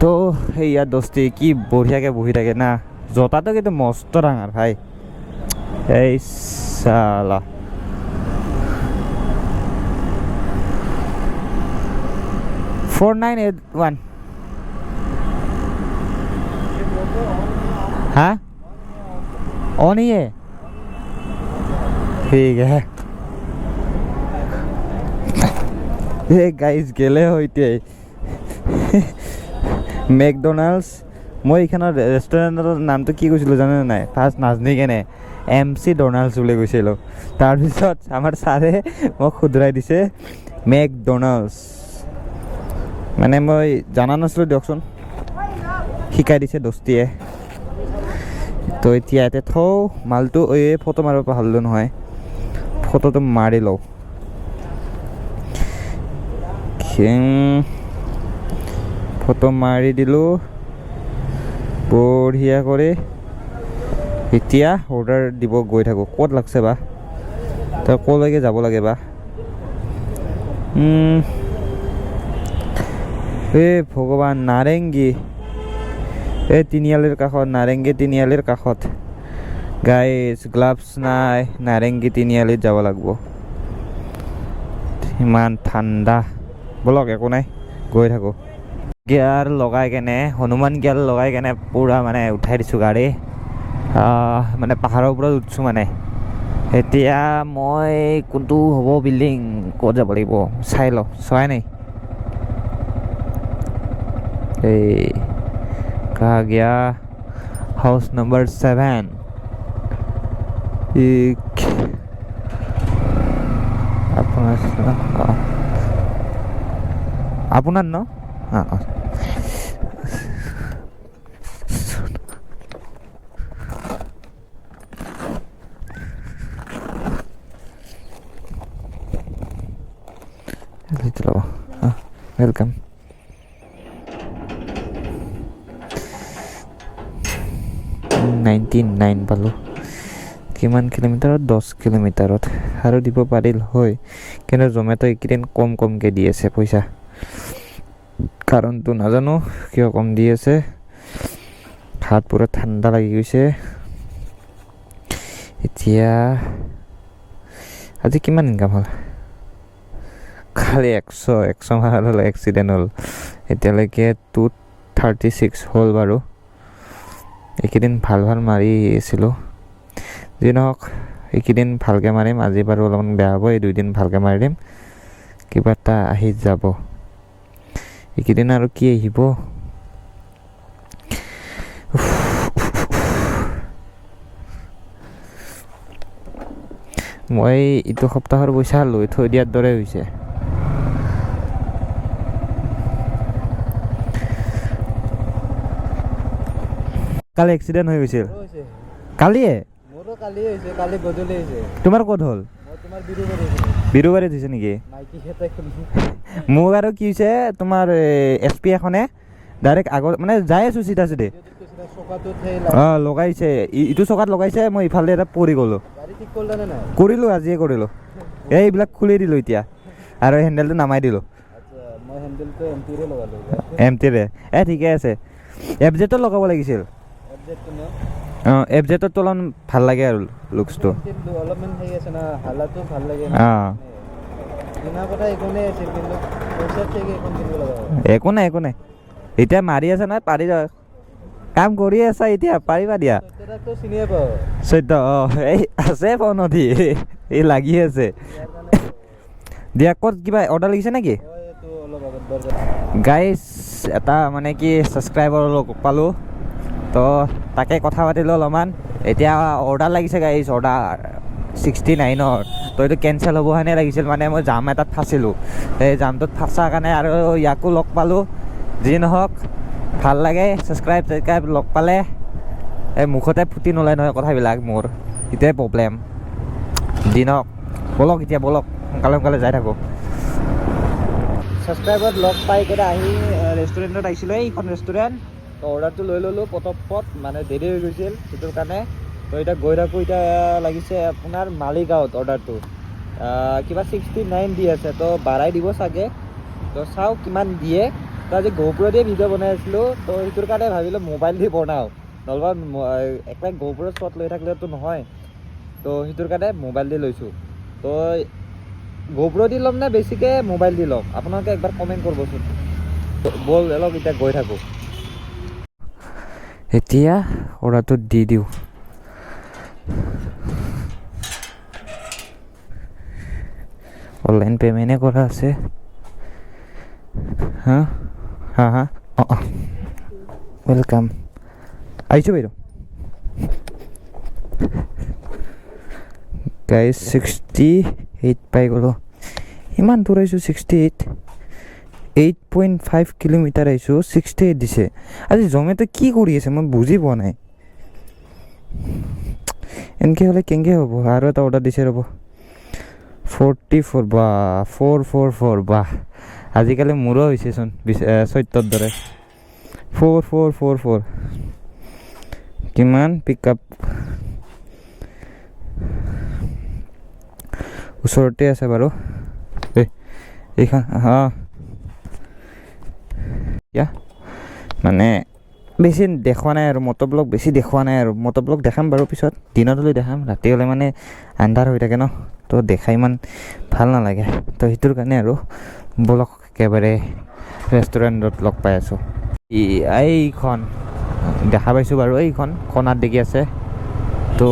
তো সেয়া দস্তি কি বঢ়িয়াকৈ বহি থাকে না জোতাটো কিন্তু মস্ত ডাঙৰ ভাই এই চালা $4981 हाँ ऑन ही है ठीक है ये गाइस गेले होइते মেকডোনাল্ডছ মই এইখানৰ ৰেষ্টুৰেণ্টৰ নামটো কি কৈছিলোঁ জানে নাই ফাৰ্ষ্ট নাজনি কেনে MC ডোনাল্ডছ বুলি কৈছিলোঁ তাৰপিছত আমাৰ ছাৰে মোক শুধৰাই দিছে মেকডোনাল্ডছ মানে মই জানা নাছিলোঁ দিয়কচোন শিকাই দিছে দস্তিয়ে তো এতিয়া ইয়াতে থওঁ মালটো ফটো মাৰিব পাহৰিলোঁ নহয় ফটোটো মাৰি লওঁ ফটো মাৰি দিলোঁ বঢ়িয়া কৰি এতিয়া অৰ্ডাৰ দিব গৈ থাকোঁ ক'ত লাগছে বা তই ক'লৈকে যাব লাগে বা ভগৱান নাৰেংগী তিনিআলিৰ কাষত নাৰেংগী তিনিআলিৰ কাষত গাইজ গ্লাভছ নাই নাৰেংগী তিনিআলিত যাব লাগিব ইমান ঠাণ্ডা বলক একো নাই গৈ থাকোঁ গিয়াৰ লগাই কেনে হনুমান গিয়াৰ লগাই কেনে পূৰা মানে উঠাই দিছোঁ গাড়ী মানে পাহাৰৰ ওপৰত উঠছোঁ মানে এতিয়া মই কোনটো হ'ব বিল্ডিং ক'ত যাব লাগিব চাই লওঁ চোৱাই নাই এই कहा गया हाउस नंबर 7 আপোনাৰ ন वेलकम 99 পালোঁ কিমান কিলোমিটাৰত 10 কিলোমিটাৰত আৰু দিব পাৰিল হয় কিন্তু জমেট' এইকেইদিন কমকৈ দি আছে পইচা কাৰণটো নাজানো কিয় কম দি আছে হাত পুৰা ঠাণ্ডা লাগি গৈছে এতিয়া আজি কিমান ইনকাম হ'ল খালি 100 মানত হ'ল এক্সিডেণ্ট হ'ল এতিয়ালৈকে 236 হ'ল বাৰু এইকেইদিন ভাল মাৰি আছিলোঁ যি নহওক এইকেইদিন ভালকৈ মাৰিম আজি বাৰু অলপমান বেয়া হ'ব এই 2 দিন ভালকৈ মাৰি দিম কিবা এটা আহি যাব এইকেইদিন আৰু কি আহিব মই ইটো সপ্তাহৰ পইচা লৈ থৈ দিয়াৰ দৰে হৈছে কালি এক্সিডেণ্ট হৈ গৈছিল কালিয়ে মোৰো কালি হৈছে কালি গধূলি হৈছে তোমাৰ ক'ত হ'ল মই তোমাৰ বিৰুবাৰীত হৈছে নেকি মাইকি খেতে মোক আৰু কি হৈছে তোমাৰ এছ পি এখনে ডাইৰেক্ট আগত মানে যাই আছোঁ চিধা চিধি অঁ লগাইছে ইটো চকাত লগাইছে মই ইফালে এটা পৰি গ'লোঁ কৰিলোঁ আজিয়ে কৰিলোঁ এইবিলাক খুলি দিলোঁ এতিয়া আৰু হেণ্ডেলটো নামাই দিলোঁ এম টিৰে ঠিকে আছে এফ জেডত লগাব লাগিছিল অঁ এফ জেডত অলপমান ভাল লাগে আৰু লুকছটো একো নাই এতিয়া মাৰি আছে নহয় পাৰি যা কাম কৰি আছা এতিয়া পাৰিবা দিয়া 14 এই আছে নদী এই লাগি আছে দিয়া ক'ত কিবা অৰ্ডাৰ লাগিছে নেকি গাইজ এটা মানে কি ছাবস্ক্ৰাইবাৰ পালোঁ তো তাকে কথা পাতিলোঁ অলপমান এতিয়া অৰ্ডাৰ লাগিছে গাইজ অৰ্ডাৰ 69ৰ তো এইটো কেঞ্চেল হ'ব হেনে লাগিছিল মানে মই জাম এটাত ফাঁচিলোঁ সেই জামটোত ফাঁচাৰ কাৰণে আৰু ইয়াকো লগ পালোঁ যি নহওক ভাল লাগে ছাবস্ক্ৰাইব লগ পালে এই মুখতে ফুটি নোলায় নহয় কথাবিলাক মোৰ এতিয়াই প্ৰব্লেম যি নহওক ব'লক এতিয়া ব'লক সোনকালে যাই থাকোঁ ছাবস্ক্ৰাইবাৰত লগ পাই কেইটা আহি ৰেষ্টুৰেণ্টত আহিছিলোঁ এইখন ৰেষ্টুৰেণ্ট তো অৰ্ডাৰটো লৈ ল'লোঁ পটপট মানে দেৰি হৈ গৈছিল সেইটোৰ কাৰণে তো এতিয়া গৈ থাকোঁ এতিয়া লাগিছে আপোনাৰ মালিগাঁৱত অৰ্ডাৰটো কিবা 69 দি আছে তো বাঢ়াই দিব চাগে তো চাওঁ কিমান দিয়ে তো আজি GoPro দিয়ে ভিডিঅ' বনাই আছিলোঁ তো সেইটোৰ কাৰণে ভাবিলোঁ মোবাইল দি বনাওঁ নহ'বা একবাৰে GoPro শ্বট লৈ থাকিলেতো নহয় তো সেইটোৰ কাৰণে মোবাইল দি লৈছোঁ তো GoPro দি ল'ম নে বেছিকৈ মোবাইল দি ল'ম আপোনালোকে একবাৰ কমেণ্ট কৰিবচোন ব'ল অলপ এতিয়া গৈ থাকোঁ এতিয়া অৰ্ডাৰটো দি দিওঁ অনলাইন পে'মেণ্টে কৰা আছে হা অঁ ৱেলকাম আহিছোঁ বাইদেউ গাইজ 68 পাই গ'লোঁ ইমান দূৰ আহিছোঁ 8.5 কিলোমিটাৰ আহিছোঁ 68 দিছে আজি জমেটো কি কৰি আছে মই বুজি পোৱা নাই এনেকৈ হ'লে কেনেকৈ হ'ব আৰু এটা অৰ্ডাৰ দিছে ৰ'ব 44 বা 444 বাহ আজিকালি মোৰো হৈছেচোন 14ৰ দৰে 4444 কিমান পিক আপ ওচৰতে আছে বাৰু এইখন মানে বেছি দেখুৱা নাই আৰু মটৰব্লগ বেছি দেখুৱা নাই আৰু মটৰব্লগ দেখাম বাৰু পিছত দিনত হ'লে দেখাম ৰাতি হ'লে মানে আন্ধাৰ হৈ থাকে ন তো দেখা ইমান ভাল নালাগে তো সেইটোৰ কাৰণে আৰু বলক একেবাৰে ৰেষ্টুৰেণ্টত লগ পাই আছোঁ এইখন দেখা পাইছোঁ বাৰু এইখন কণাত দেখি আছে তো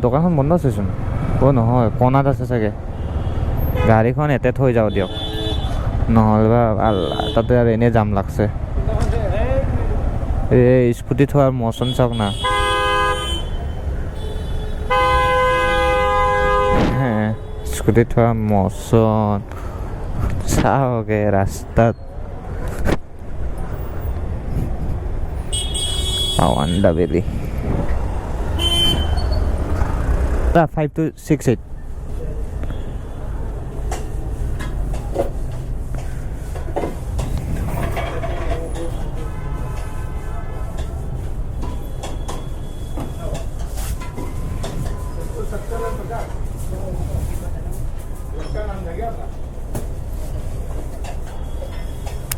দোকানখন বন্ধ আছেচোন নহয় কণাত আছে চাগে গাড়ীখন এতে থৈ যাওঁ দিয়ক নহ'লে বা তাতে আৰু এনেই জাম লাগছে এই স্কুটি থোৱাৰ মচন চাওক না স্কুটি থোৱা মচন চাওক ৰাস্তাত পাৱান্ডা বেলি 5268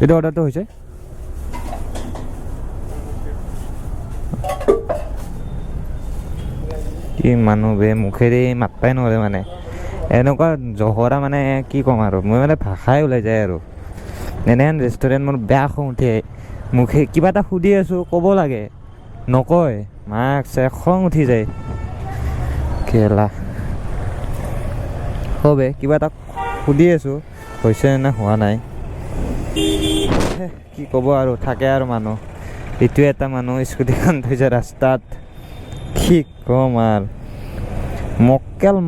এইটো অৰ্ডাৰটো হৈছে কি মানুহ বে মুখেৰে মাতবাই নোৱাৰে মানে এনেকুৱা জহৰা মানে কি ক'ম আৰু মই মানে ভাষাই ওলাই যায় আৰু এনেহেন ৰেষ্টুৰেণ্ট মোৰ বেয়া খং উঠে মুখে কিবা এটা সুধি আছোঁ ক'ব লাগে নকয় মাক চাই খং উঠি যায় কেলা হবে কিবা এটা সুধি আছোঁ হৈছে নে হোৱা নাই কি ক'ব আৰু থাকে আৰু মানুহ এইটোৱে এটা মানুহ স্কুটিখন থৈছে ৰাস্তাত কি ক'ম আৰু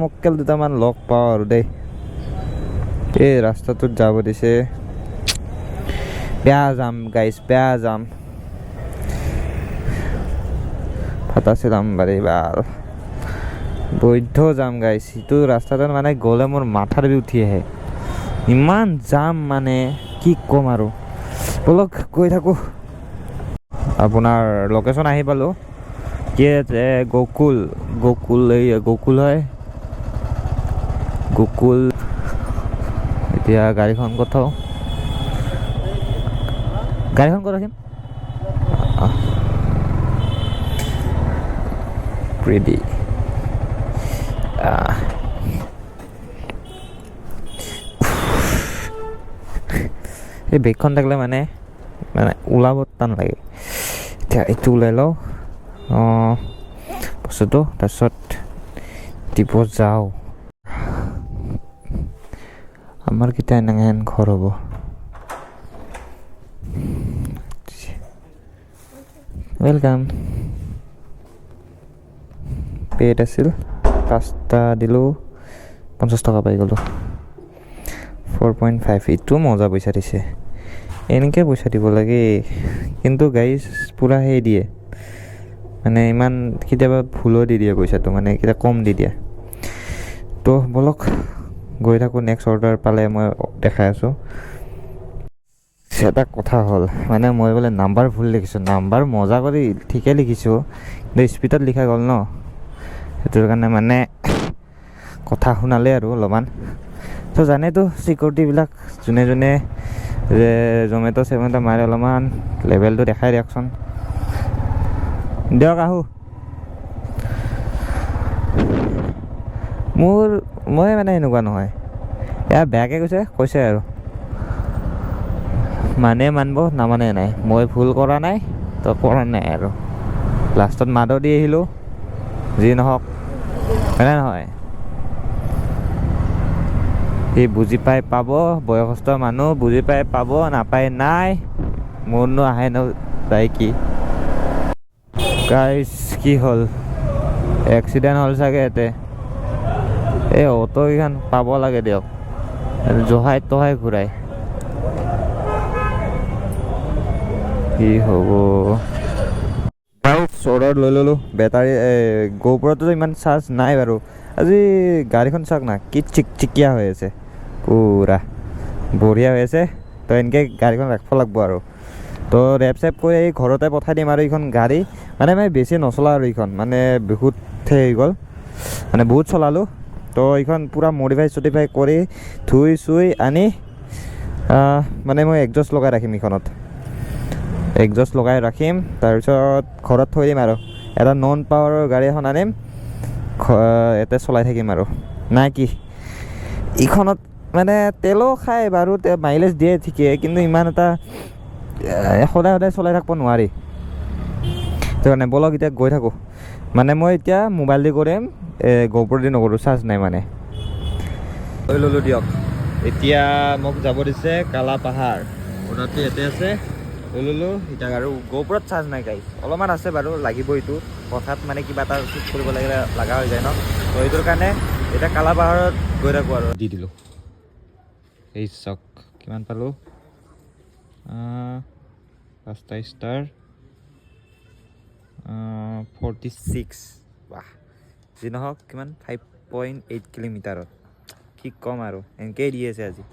মক্কেল দুটামান লগ পাওঁ আৰু দেই এই ৰাস্তাটোত যাব দিছে বেয়া যাম গাইছ বেয়া যাম ফাটাছিলাম বাৰী বাল বৈধ যাম গাইছ সিটো ৰাস্তাটোত মানে গ'লে মোৰ মাথাৰ বিষ উঠি আহে ইমান যাম মানে কি ক'ম আৰু বলক গৈ থাকোঁ আপোনাৰ লোকেশ্যন আহি পালোঁ কি গকুল এই গকুল হয় গকুল এতিয়া গাড়ীখন ক'ত থওঁ গাড়ীখন ক'ত ৰাখিম ৰেডি এই বেগখন থাকিলে মানে ওলাব টান লাগে এতিয়া এইটো ওলাই লওঁ বস্তুটো তাৰপিছত দিব যাওঁ আমাৰ কেতিয়া এনেহেন ঘৰ হ'ব ৱেলকাম পেড আছিল 5টা দিলোঁ 50 টকা পাই গ'লোঁ 4.5 এইটো মজা পইচা দিছে এনেকৈ পইচা দিব লাগে কিন্তু গাইজ পূৰা সেই দিয়ে মানে ইমান কেতিয়াবা ভুলো দি দিয়ে পইচাটো মানে কেতিয়াবা কম দি দিয়ে তো বলক গৈ থাকোঁ নেক্সট অৰ্ডাৰ পালে মই দেখাই আছোঁ এটা কথা হ'ল মানে মই বোলে নাম্বাৰ ভুল লিখিছোঁ নাম্বাৰ মজা কৰি ঠিকে লিখিছোঁ কিন্তু স্পীডত লিখা গ'ল ন সেইটোৰ কাৰণে মানে কথা শুনালে আৰু অলপমান তো জানেতো চিকিউৰিটিবিলাক যোনে যোনে যে জমেট' চেমেট' মাৰে অলপমান লেভেলটো দেখাই দিয়কচোন দিয়ক আহোঁ মই মানে এনেকুৱা নহয় এয়া বেয়াকৈ কৈছে আৰু মানে মানব নামানে নাই মই ভুল কৰা নাই তো কৰা নাই আৰু লাষ্টত মাদো দি আহিলোঁ যি নহওক হয়নে নহয় সি বুজি পাই পাব বয়সস্থ মানুহ বুজি পাই পাব নাপায় নাই মোৰনো আহে ন যায় কি গাইজ কি হ'ল এক্সিডেণ্ট হ'ল চাগে ইয়াতে এই অ'টোকেইখন পাব লাগে দিয়ক জহাই তহাই ঘূৰাই কি হ'ব অৰ্ডাৰ লৈ ল'লোঁ বেটাৰী GoProটো ইমান চাৰ্জ নাই বাৰু আজি গাড়ীখন চাওক না কি চিকচিকীয়া হৈ আছে পুৰা বঢ়িয়া হৈ আছে তো এনেকৈ গাড়ীখন ৰাখিব লাগিব আৰু তো ৰেপ চেপ কৰি এই ঘৰতে পঠাই দিম আৰু এইখন গাড়ী মানে মই বেছি নচলা আৰু এইখন মানে বহুত হৈ গ'ল মানে বহুত চলালোঁ তো এইখন পূৰা মডিফাই কৰি ধুই চুই আনি মানে মই এগজষ্ট লগাই ৰাখিম এইখনত এগজষ্ট লগাই ৰাখিম তাৰপিছত ঘৰত থৈ দিম আৰু এটা নন পাৱাৰৰ গাড়ী এখন আনিম ইয়াতে চলাই থাকিম আৰু নাই কি এইখনত মানে তেলো খায় বাৰু মাইলেজ দিয়ে ঠিকেই কিন্তু ইমান এটা সদায় চলাই থাকিব নোৱাৰি সেইটো কাৰণে ব'লক এতিয়া গৈ থাকোঁ মানে মই এতিয়া মোবাইল দি কৰিম GoPro দি নকৰোঁ চাৰ্জ নাই মানে লৈ ল'লোঁ দিয়ক এতিয়া মোক যাব দিছে কালা পাহাৰ অৰ্ডাৰটো ইয়াতে আছে লৈ ল'লোঁ এতিয়া আৰু GoProত চাৰ্জ নাই গাইজ অলপমান আছে বাৰু লাগিব এইটো হঠাৎ মানে কিবা এটা শ্বুট কৰিব লাগিলে লগা হৈ যায় ন তো সেইটোৰ কাৰণে এতিয়া কালা পাহাৰত গৈ থাকোঁ আৰু দি দিলোঁ এই চাওক কিমান পালোঁ 5টা ষ্টাৰ 46 বাহ যি নহওক কিমান 5.8 কিলোমিটাৰত কি ক'ম আৰু এনেকেই দি আছে আজি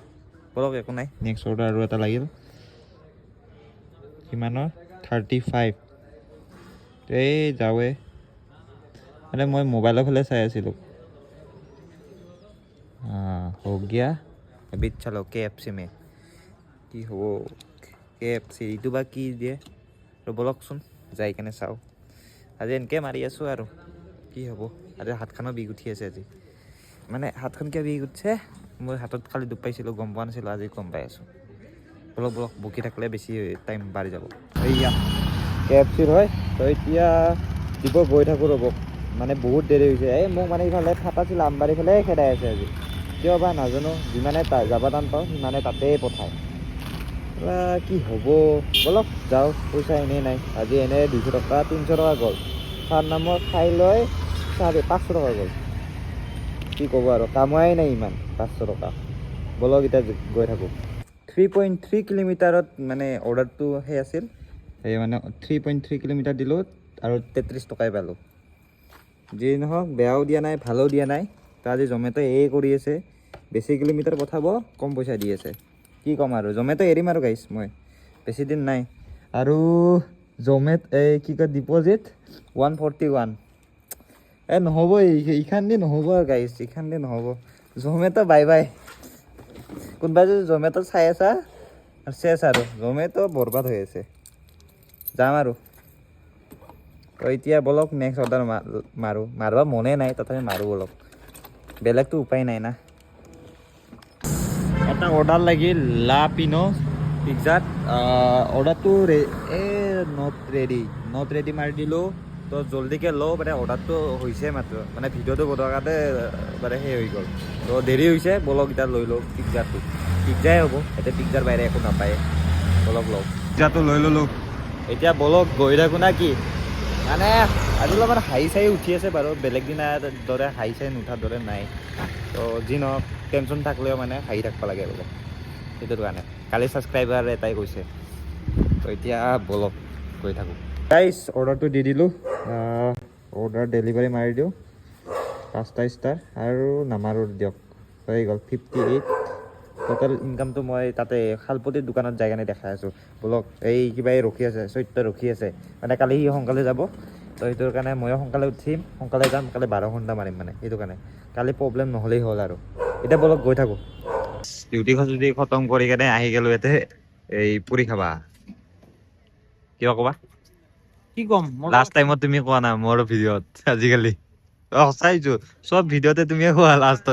বলক একো নাই নেক্সট অৰ্ডাৰ আৰু এটা লাগিল কিমানৰ 35 এই যাওঁৱে মানে মই মোবাইলৰ ফালে চাই আছিলোঁ हो गया अभी चलो KFC में কি হ'ব KFC এইটো বা কি দিয়ে বলকচোন যাই কেনে চাওঁ আজি এনেকৈ মাৰি আছোঁ আৰু কি হ'ব। আজি হাতখনো বিষ উঠি আছে আজি, মানে হাতখন কিয় বিষ উঠছে, মই হাতত খালি দুখ পাইছিলোঁ, গম পোৱা নাছিলোঁ, আজি গম পাই আছোঁ। বলক বলক, বকি থাকিলে বেছি টাইম বাঢ়ি যাব। এইয়া KFC-ৰ হয়, তো এতিয়া দিব গৈ থাকোঁ ৰ'ব, মানে বহুত দেৰি হৈছে। এই মোক মানে ইফালে ফাটাছিল আমবাৰী ফালে খেদাই আছে আজি, কিয় বা নাজানো। যিমানে যাব টান পাওঁ সিমানে তাতেই পঠায়। কি হ'ব, বলক যাওঁ। পইচা এনেই নাই আজি, এনেই 200 টকা 300 টকা গ'ল। তাৰ নামত খাই লৈ 500 টকা গ'ল। কি ক'ব আৰু, কামাই নাই ইমান 500 টকা। বলক এতিয়া গৈ থাকোঁ। 3.3 কিলোমিটাৰত মানে অৰ্ডাৰটো সেই আছিল, সেই মানে 3.3 কিলোমিটাৰ দিলোঁ আৰু 33 টকাই পালোঁ। যি নহওক, বেয়াও দিয়া নাই ভালো দিয়া নাই। তো আজি জমেটো কৰি আছে, বেছি কিলোমিটাৰ পঠাব, কম পইচা দি আছে। কি ক'ম আৰু, জমেটো এৰিম আৰু গাইছ মই, বেছি দিন নাই আৰু। কি কয়, ডিপ'জিট 141। নহ'ব, এইখান দি নহ'ব আৰু গাইছ, এইখান দি নহ'ব। Zomato bye bye. কোনোবাই যদি জমেটো চাই আছা চেছ আৰু, জমেটো বৰবাদ হৈ আছে। যাম আৰু তো এতিয়া বলক নেক্সট অৰ্ডাৰ মাৰিব মনে নাই, তথাপি মাৰোঁ বলক, বেলেগতো উপায় নাই না। এটা অৰ্ডাৰ লাগিল লা পিনো পিজ্জাত। অৰ্ডাৰটো নট ৰেডি মাৰি দিলোঁ। তো জল্দিকৈ লওঁ, মানে অৰ্ডাৰটো হৈছে মাত্ৰ, মানে ভিডিঅ'টো বনোৱাৰ কাৰণে মানে সেই হৈ গ'ল। তো দেৰি হৈছে, বলক এতিয়া লৈ লওঁ পিজ্জাটো। পিজ্জাই হ'ব, এতিয়া পিজ্জাৰ বাহিৰে একো নাপায়। বলক লওঁ, পিজ্জাটো লৈ ল'লোঁ। এতিয়া বলক গৈ থাকোঁ না কি, মানে আজি অলপমান হাঁহি চাহি উঠি আছে বাৰু, বেলেগ দিনাৰ দৰে হাঁহি চাহি নুঠাৰ দৰে নাই। তো যি নহওক, টেনশ্যন থাকিলেও মানে হাঁহি থাকিব লাগে বোলে, সেইটোৰ কাৰণে। কালি ছাবস্ক্ৰাইবাৰ এটাই কৈছে। তো এতিয়া বলক গৈ থাকোঁ। গাইছ, অৰ্ডাৰটো দি দিলোঁ। অৰ্ডাৰ ডেলিভাৰী মাৰি দিওঁ, 5টা ষ্টাৰ আৰু নামাৰোঁ দিয়ক। হৈ গ'ল 58। টোটেল ইনকামটো মই তাতে শালপতিৰ দোকানত যাই কেনে দেখাই আছোঁ। বলক, এই কিবা ৰখি আছে, চৈত্য ৰখি আছে, মানে কালি সি সোনকালে যাব। তো সেইটোৰ কাৰণে ময়ো সোনকালে উঠিম, সোনকালে যাম। কালি 12 ঘণ্টা মাৰিম, মানে সেইটো কাৰণে কালি প্ৰব্লেম নহ'লেই হ'ল আৰু। এতিয়া বলক গৈ থাকোঁ। ডিউটি যদি খতম কৰি কেনে আহি গ'লোঁ ইয়াতে, এই পুৰি খাবা। কিবা ক'বা? কি ক'ম, লাষ্ট টাইমত তুমি কোৱা না মোৰ ভিডিঅ'ত, আজিকালি সঁচাইছো চব ভিডিঅ'তে তুমিয়ে কোৱা লাষ্ট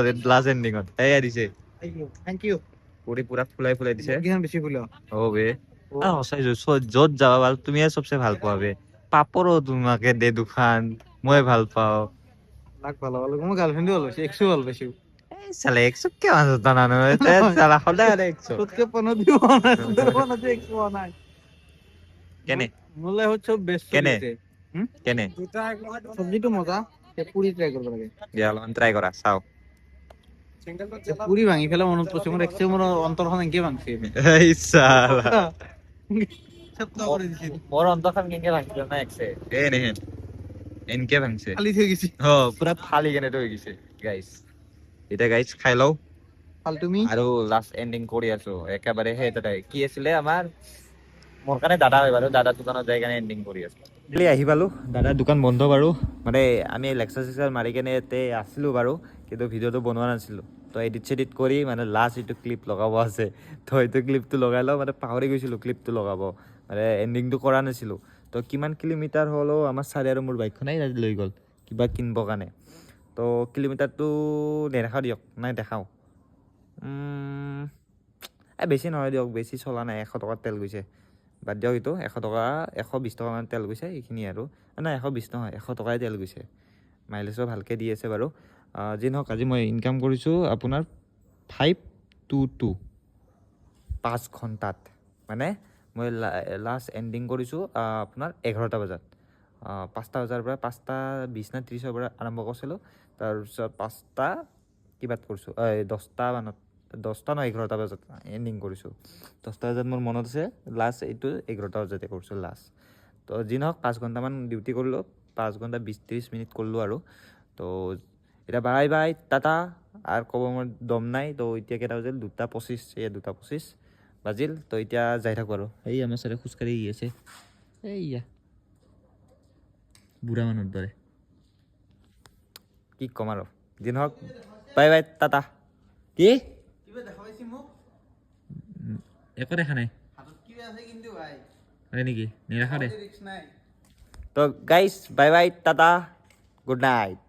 এণ্ডিঙত। এয়া দিছে, থেংক ইউ। পুৰি পুৰা ফুলাই ফুলাই দিছে। বেছি ফুল বে সঁচাইছো, য'ত যাবা ভাল তুমিয়ে চবচে ভাল পোৱা বে। পাপৰো তোমাকে দে দুখান, মই ভাল পাওঁ। লাগ ভাল লাগে, মই গাৰ্লফ্ৰেণ্ডো ভাল পাইছো, এক্সো ভাল পাইছো। চালে একশো কিয় জানানো, চালা সদায় সদায় একশো। তোতকে পনত দিব নাই, তোৰ পনত একশো হোৱা নাই। কেনে মোলে হচ্ছে বেস্ট কেনে চলিছে। কেনে সবজিটো মজা, পুৰি ট্ৰাই কৰব লাগে। দিয়া অলপমান ট্ৰাই কৰা চাও। পুৰি ভাঙি পেলাই মনত পৰিছে, মোৰ একচুৱেলি মোৰ অন্তৰখন এনেকে ভাঙছে। এই চালা চেপ্টা কৰি দিছে, মোৰ অন্তৰখন কেনেকে ভাঙিছে না একছে এ নেহেন এনকে ভাঙছে, খালি থৈ গৈছে। পুৰা ফালি কেনে থৈ গৈছে। গাইছ এতিয়া গাইছ খাই লও ফালতুমি আৰু লাষ্ট এণ্ডিং কৰি আছো একেবাৰে। সেই তাতে কি আছিলে আমাৰ, মোৰ কাৰণে দাদা হয় বাৰু, দাদাৰ দোকানত যাই কাৰণে এণ্ডিং কৰি আছো। আহি পালো, দাদাৰ দোকান বন্ধ বাৰু, মানে আমি লেকচাৰ চেকচাৰ মাৰি কেনে ইয়াতে আছিলোঁ বাৰু, কিন্তু ভিডিঅ'টো বনোৱা নাছিলোঁ। তো এডিট চেডিট কৰি মানে লাষ্ট এইটো ক্লিপ লগাব আছে, তো এইটো ক্লিপটো লগাই লওঁ। মানে পাহৰি গৈছিলোঁ ক্লিপটো লগাব, মানে এণ্ডিংটো কৰা নাছিলোঁ। তো কিমান কিলোমিটাৰ হ'লেও আমাৰ চাৰি আৰু মোৰ বাইকখনেই লৈ গ'ল কিবা কিনিবৰ কাৰণে। তো কিলোমিটাৰটো নেদেখাওঁ দিয়ক, নাই দেখাওঁ। বেছি নহয় দিয়ক, বেছি চলা নাই, 100 টকাৰ তেল গৈছে। বাদ দিয়ক এইটো, 100 টকা 120 টকামান তেল গৈছে, এইখিনি আৰু নাই 120 নহয় 100 টকাই তেল গৈছে। মাইলেজো ভালকৈ দি আছে বাৰু। যি নহওক, আজি মই ইনকাম কৰিছোঁ আপোনাৰ 522 5 ঘণ্টাত। মানে মই লাষ্ট এণ্ডিং কৰিছোঁ আপোনাৰ 11টা বজাত। 5টা বজাৰ পৰা 5:20 নে 30ৰ পৰা আৰম্ভ কৰিছিলোঁ, তাৰপিছত 5টা কিবাত কৰিছোঁ, 10টা মানত, 10টা নহয় 11টা বজাত এণ্ডিং কৰিছোঁ। 10টা বজাত মোৰ মনত আছে, লাষ্ট এইটো 11টা বজাতে কৰিছোঁ লাষ্ট। তো যি নহওক 5 ঘণ্টামান ডিউটি কৰিলোঁ, 5 ঘণ্টা 20-30 মিনিট কৰিলোঁ আৰু। তো এতিয়া বাই বাই টাটা, আৰু ক'ব মোৰ দম নাই। তো এতিয়া কেইটা বাজিল, 2:25, 2:25 বাজিল। তো এতিয়া যাই থাকোঁ আৰু। এই আমাৰ চাইডে খোজকাঢ়ি আহি আছে, এইয়া বুঢ়া মানুহৰ দৰে। কি ক'ম আৰু, যি নহওক বাই বাই টাটা। কি একো দেখা নাই হয় নেকি, নেদেখা দে। তো guys bye bye Tata good night